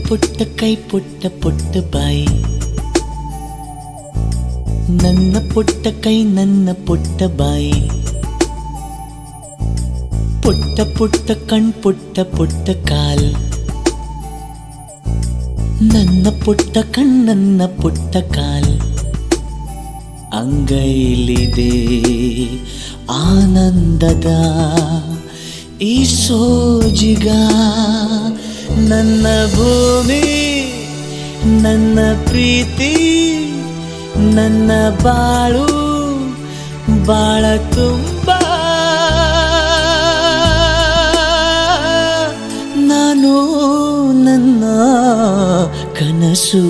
ಪುಟ್ಟ ಕೈ ಪುಟ್ಟ ಪುಟ್ಟ ಬಾಯಿ, ನನ್ನ ಪುಟ್ಟ ಕೈ ನನ್ನ ಪುಟ್ಟ ಬಾಯಿ, ಪುಟ್ಟ ಪುಟ್ಟ ಕಣ್ ಪುಟ್ಟ ಪುಟ್ಟ ಕಾಲ್, ನನ್ನ ಪುಟ್ಟ ಕಣ್ಣನ್ನ ಪುಟ್ಟ ಕಾಲ್, ಅಂಗೈಲಿದೆ ಆನಂದದ ಈ ಸೋಜಿಗ, ನನ್ನ ಭೂಮಿ ನನ್ನ ಪ್ರೀತಿ ನನ್ನ ಬಾಳು ಬಾಳ ತುಂಬ, ನಾನು ನನ್ನ ಕನಸು.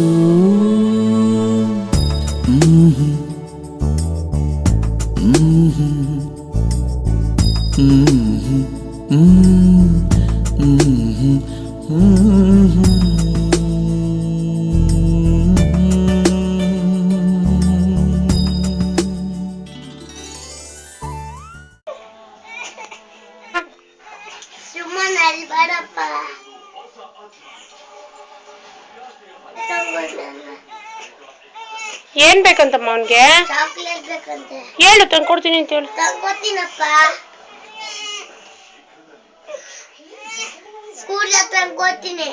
ಏನ್ ಬೇಕಂತಮ್ಮ ಅವನ್ಗೆ? ಹೇಳು ತಂದ್ಕೊಡ್ತೀನಿ ಅಂತ ಹೇಳು. ಸ್ಕೂಲ್ ತಂದ್ಕೊಡ್ತೀನಿ.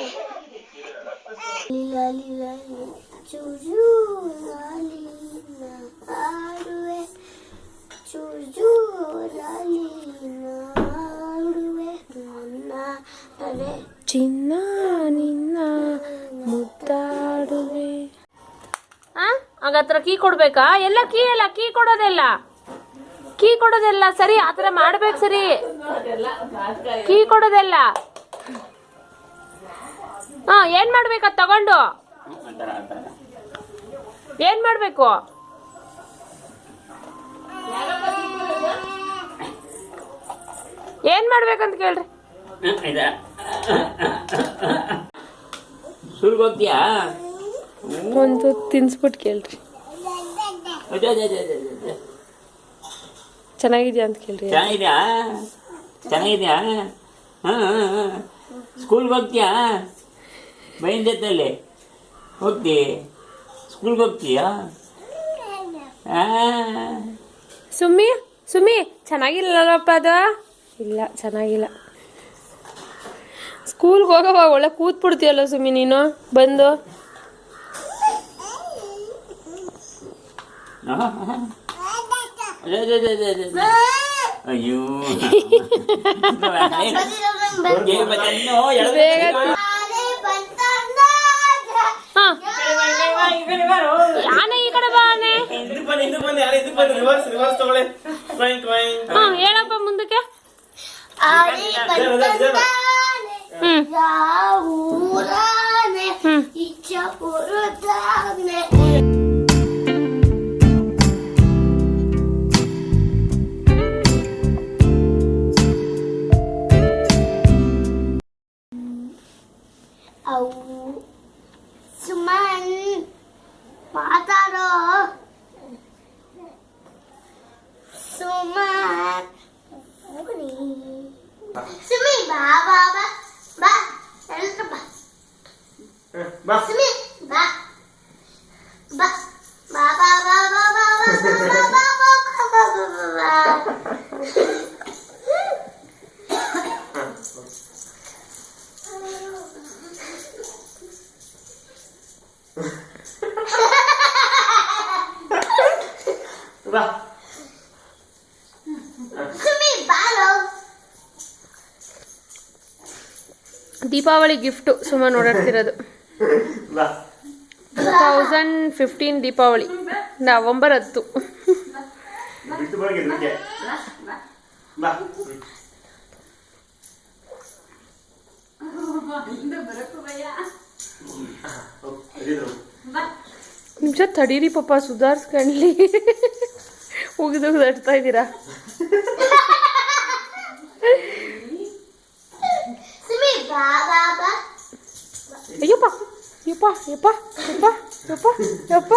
ಚಿನ್ನ ನಿನ್ನ ಮುದ್ದಾಡುವೆ. ಹಾಗತ್ರ ಕೀ ಕೊಡ್ಬೇಕಾ? ಎಲ್ಲ ಕೀ ಕೊಡೋದೆಲ್ಲ ಕೀ ಕೊಡೋದೆಲ್ಲ ಸರಿ, ಆತರ ಮಾಡ್ಬೇಕು. ಸರಿ, ಕೀ ಕೊಡೋದೆಲ್ಲ ಏನ್ ಮಾಡ್ಬೇಕ ತಗೊಂಡು? ಏನ್ ಮಾಡ್ಬೇಕು? ಏನ್ ಮಾಡ್ಬೇಕಂತ ಕೇಳ್ರಿ. ಒಂದು ತಿನ್ಸ್ಬಿಟ್ಟು ಕೇಳ್ರಿ. ಚೆನ್ನಾಗಿದ್ಯಾ ಅಂತ ಕೇಳ್ರಿ. ಚೆನ್ನಾಗಿದ್ಯಾ? ಸ್ಕೂಲ್ಗೆ ಹೋಗ್ತೀಯಾ? ಬೈನ್ ಜೊತೆಯಲ್ಲಿ ಹೋಗ್ತಿ? ಸ್ಕೂಲ್ಗೆ ಹೋಗ್ತೀಯಾ? ಸುಮ್ಮಿ ಚೆನ್ನಾಗಿಲ್ಲಪ್ಪ ಅದು. ಇಲ್ಲ ಚೆನ್ನಾಗಿಲ್ಲ. ಸ್ಕೂಲ್ಗೆ ಹೋಗವ, ಒಳ್ಳೆ ಕೂತ್ಬಿಡ್ತೀಯಲ್ಲ ಸುಮ್ಮಿ ನೀನು ಬಂದು. ಅಯ್ಯೋ ಆನೆ ಈ ಕಡೆ ಬಾ. ಆನೆ ಹೇಳಪ್ಪ ಮುಂದಕ್ಕೆ. ಸುಮನ್ ಮಾತಾಡೋ. ಸುಮನ್ ಸುಮಿ ಬಾ ಬಾ ಬಾ ಬಾ ಎಲ್ರು ಬಾ ಬಾ ಸುಮಿ ಬಾ ಬಾ ಬಾ ಬಾ ಬಾ ಬಾ ಬಾ ಬಾ ಬಾ ಬಾ. ದೀಪಾವಳಿ ಗಿಫ್ಟು ಸುಮ್ಮನೆ ಓಡಾಡ್ತಿರೋದು. 2015 ದೀಪಾವಳಿ ನವೆಂಬರ್ 10. ನಿಮಿಷ ತಡೀರಿ ಪಾಪ, ಸುಧಾರಿಸ್ಕೊಂಡ್ಲಿ. ಉಗಿದು ಅಡ್ತಾ ಇದ್ದೀರಾ? ಅಯ್ಯಪ್ಪ ಯಪ್ಪ ಯಪ್ಪ ಯಪ್ಪ ಯಪ್ಪ ಯಪ್ಪ.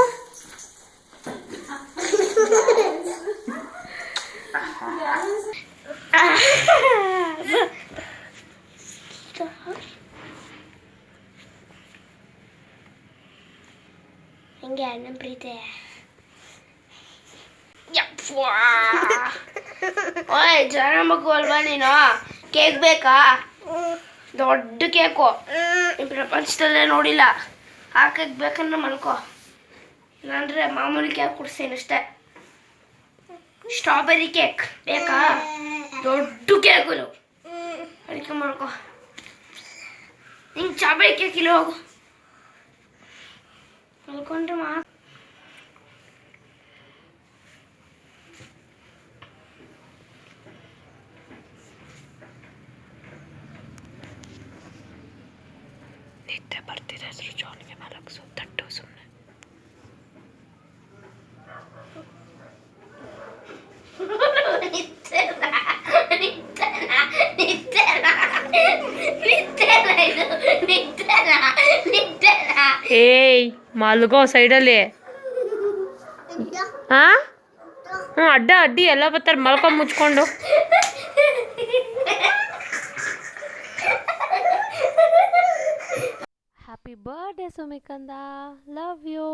ನಂಗೆ ನಮ್ಮ ಪ್ರೀತಿ ಓಯ್ ಜನ ಮಗು ಅಲ್ವಾ ನೀನು? ಕೇಕ್ ಬೇಕಾ? ದೊಡ್ಡ ಕೇಕು ಈ ಪ್ರಪಂಚದಲ್ಲೇ ನೋಡಿಲ್ಲ. ಆ ಕೇಕ್ ಬೇಕಂದ್ರೆ ಮಲ್ಕೋ, ಇಲ್ಲಾಂದ್ರೆ ಮಾಮೂಲಿ ಕೇಕ್ ಕೊಡ್ತೀನಿ ಅಷ್ಟೇ. ಸ್ಟ್ರಾಬೆರಿ ಕೇಕ್ ಬೇಕಾ? ದೊಡ್ಡ ಕೇಕು ಅದಕ್ಕೆ ಮಲ್ಕೋ. ನಿಂಗೆ ಸ್ಟ್ರಾಬೆರಿ ಕೇಕ್ ಇಲ್ಲ, ಹೋಗು ಮಲ್ಕೊಂಡ್ರೆ ನಿದ್ದೆ ಬರ್ತಿದೆ ಸೃಜೋನಿಗೆ ಮಲಗಿಸು, ತಟ್ಟು ಸುಮ್ಮನೆ. ಏಯ್ ಮಲ್ಗೋ ಸೈಡಲ್ಲಿ. ಹಾ ಹ್ಞೂ, ಅಡ್ಡ ಅಡ್ಡಿ ಎಲ್ಲ ಬರ್ತಾರೆ, ಮಲ್ಕೊಂಡು ಮುಚ್ಕೊಂಡು. Happy birthday Sumikanda, love you.